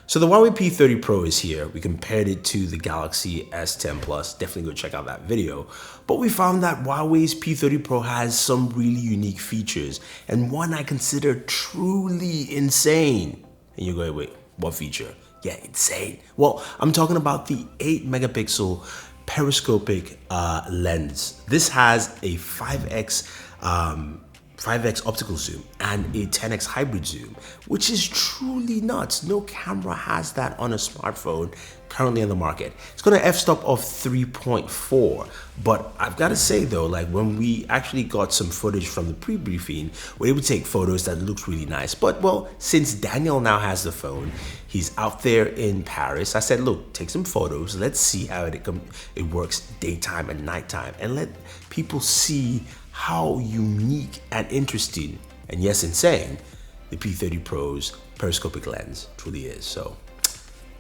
So the Huawei P30 Pro is here. We compared it to the Galaxy S10 Plus. Definitely go check out that video. But we found that Huawei's P30 Pro has some really unique features, and one I consider truly insane. And you're going, wait, what feature? Yeah, insane. Well, I'm talking about the 8 megapixel periscopic lens. This has a 5x optical zoom and a 10x hybrid zoom, which is truly nuts. No camera has that on a smartphone currently on the market. It's got an f-stop of 3.4, but I've got to say though, like when we actually got some footage from the pre-briefing, we're able to take photos that looks really nice. But well, since Daniel now has the phone, he's out there in Paris, I said, look, take some photos. Let's see how it works daytime and nighttime, and let people see how unique and interesting, and yes, insane, the P30 Pro's periscopic lens truly is. So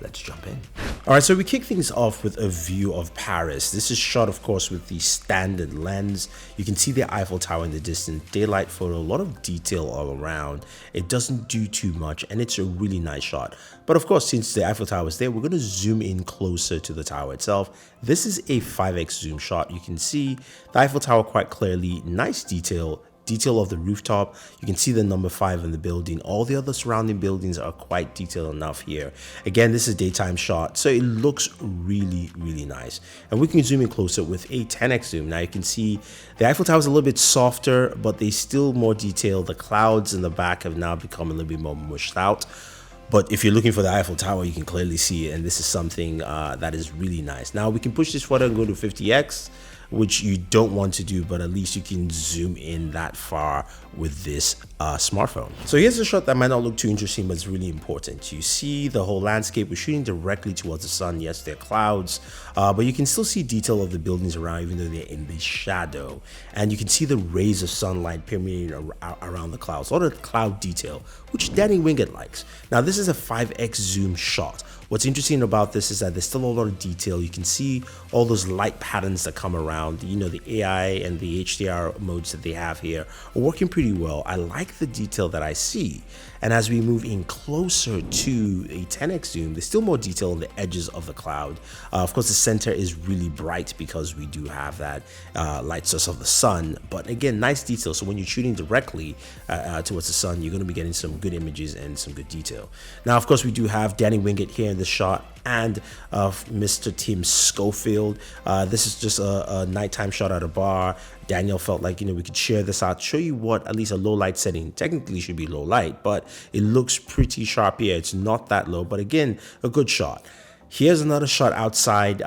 let's jump in. All right, so we kick things off with a view of Paris. This is shot, of course, with the standard lens. You can see the Eiffel Tower in the distance, daylight photo, a lot of detail all around. It doesn't do too much, and it's a really nice shot. But of course, since the Eiffel Tower is there, we're going to zoom in closer to the tower itself. This is a 5x zoom shot. You can see the Eiffel Tower quite clearly, nice detail of the rooftop. You can see the number 5 in the building. All the other surrounding buildings are quite detailed enough here. Again, this is a daytime shot, so it looks really, really nice. And we can zoom in closer with a 10x zoom. Now you can see the Eiffel Tower is a little bit softer, but they still more detailed. The clouds in the back have now become a little bit more mushed out. But if you're looking for the Eiffel Tower, you can clearly see it, and this is something that is really nice. Now we can push this photo and go to 50x, which you don't want to do, but at least you can zoom in that far with this smartphone. So here's a shot that might not look too interesting, but it's really important. You see the whole landscape. We're shooting directly towards the sun. Yes, there are clouds, but you can still see detail of the buildings around, even though they're in the shadow. And you can see the rays of sunlight permeating around the clouds, a lot of cloud detail, which Danny Wingett likes. Now this is a 5x zoom shot. What's interesting about this is that there's still a lot of detail. You can see all those light patterns that come around. You know, the AI and the HDR modes that they have here are working pretty well. I like the detail that I see. And as we move in closer to a 10x zoom, there's still more detail on the edges of the cloud. Of course, the center is really bright because we do have that light source of the sun. But again, nice detail. So when you're shooting directly towards the sun, you're going to be getting some good images and some good detail. Now, of course, we do have Danny Wingett here in the shot, and Mr. Tim Schofield. This is just a nighttime shot at a bar. Daniel felt like, we could share this out, show you what at least a low light setting technically should be low light, but it looks pretty sharp here. It's not that low, but again, a good shot. Here's another shot outside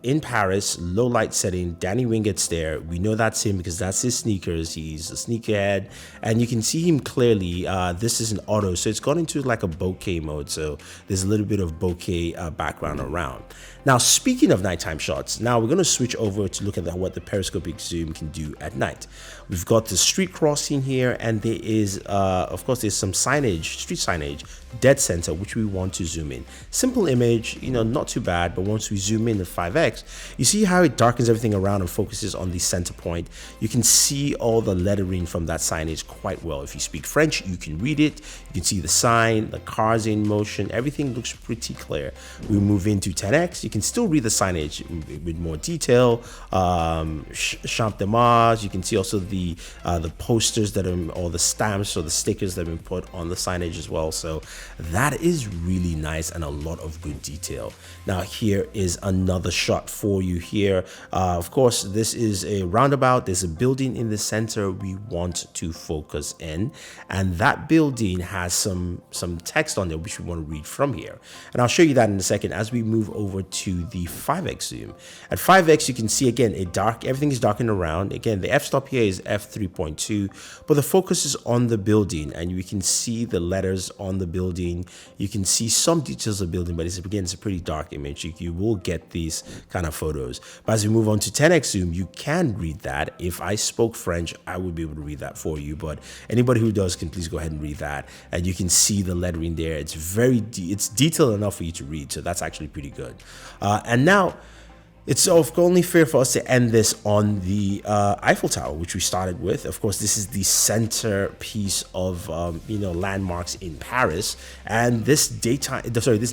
in Paris, low light setting. Danny Wingett's there. We know that's him because that's his sneakers. He's a sneakerhead, and you can see him clearly. This is an auto, so it's gone into like a bokeh mode. So there's a little bit of bokeh background around. Now, speaking of nighttime shots, now we're going to switch over to look at what the periscopic zoom can do at night. We've got the street crossing here, and there is, of course, there's some signage, street signage, dead center, which we want to zoom in. Simple image, not too bad, but once we zoom in at 5x, you see how it darkens everything around and focuses on the center point. You can see all the lettering from that signage quite well. If you speak French, you can read it. You can see the sign, the cars in motion, everything looks pretty clear. We move into 10x, you can still read the signage with more detail. Champ de Mars, you can see also the posters that are, or the stamps or the stickers that have been put on the signage as well. So that is really nice and a lot of good detail. Now here is another shot for you here. Of course, this is a roundabout. There's a building in the center we want to focus in, and that building has some text on there which we want to read from here, and I'll show you that in a second as we move over to the 5x zoom. At 5x, you can see again everything is darkened around. Again, the f-stop here is f3.2, but the focus is on the building, and we can see the letters on the building. You can see some details of the building, but it's a pretty dark image. You will get these kind of photos. But as we move on to 10x zoom, you can read that. If I spoke French, I would be able to read that for you, but anybody who does can please go ahead and read that, and you can see the lettering there. It's detailed enough for you to read, so that's actually pretty good. And now It's only fair for us to end this on the Eiffel Tower, which we started with. Of course, this is the centerpiece of landmarks in Paris, and this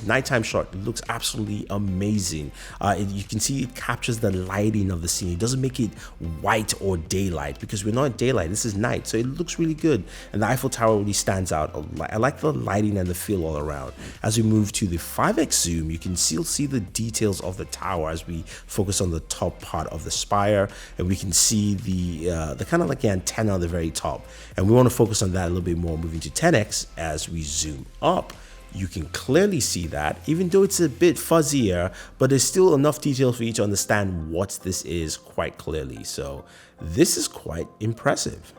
nighttime shot looks absolutely amazing. You can see it captures the lighting of the scene. It doesn't make it white or daylight because we're not in daylight. This is night, so it looks really good. And the Eiffel Tower really stands out. I like the lighting and the feel all around. As we move to the 5x zoom, you can still see the details of the tower as we focus on the top part of the spire, and we can see the kind of like antenna on the very top, and we want to focus on that a little bit more. Moving to 10x, as we zoom up, you can clearly see that, even though it's a bit fuzzier, but there's still enough detail for you to understand what this is quite clearly. So this is quite impressive.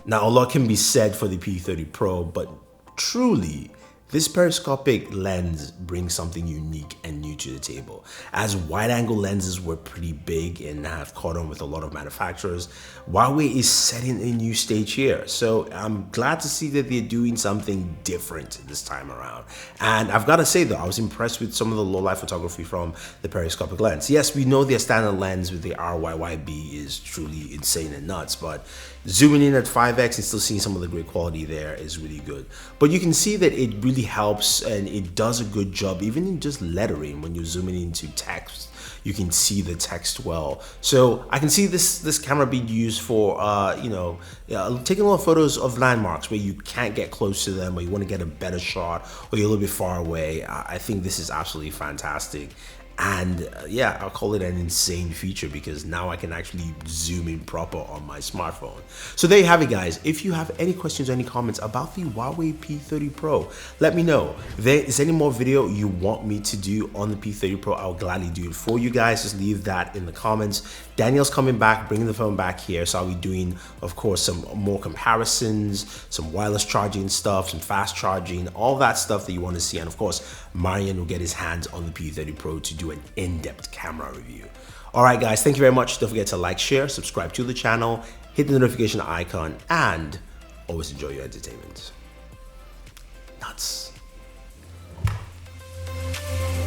Now, a lot can be said for the P30 Pro, but truly, this periscopic lens brings something unique and new to the table. As wide-angle lenses were pretty big and have caught on with a lot of manufacturers, Huawei is setting a new stage here. So I'm glad to see that they're doing something different this time around. And I've got to say though, I was impressed with some of the low-light photography from the periscopic lens. Yes, we know their standard lens with the RYYB is truly insane and nuts, but zooming in at 5x and still seeing some of the great quality there is really good. But you can see that it really helps and it does a good job even in just lettering. When you're zooming into text, you can see the text well. So I can see this camera being used for taking a lot of photos of landmarks where you can't get close to them, or you want to get a better shot, or you're a little bit far away. I think this is absolutely fantastic. And yeah, I'll call it an insane feature because now I can actually zoom in proper on my smartphone. So there you have it, guys. If you have any questions or any comments about the Huawei P30 Pro, let me know. If there is any more video you want me to do on the P30 Pro, I'll gladly do it for you guys. Just leave that in the comments. Daniel's coming back, bringing the phone back here. So I'll be doing, of course, some more comparisons, some wireless charging stuff, some fast charging, all that stuff that you want to see. And of course, Marian will get his hands on the P30 Pro to do an in-depth camera review. All right, guys, thank you very much. Don't forget to like, share, subscribe to the channel, hit the notification icon, and always enjoy your entertainment.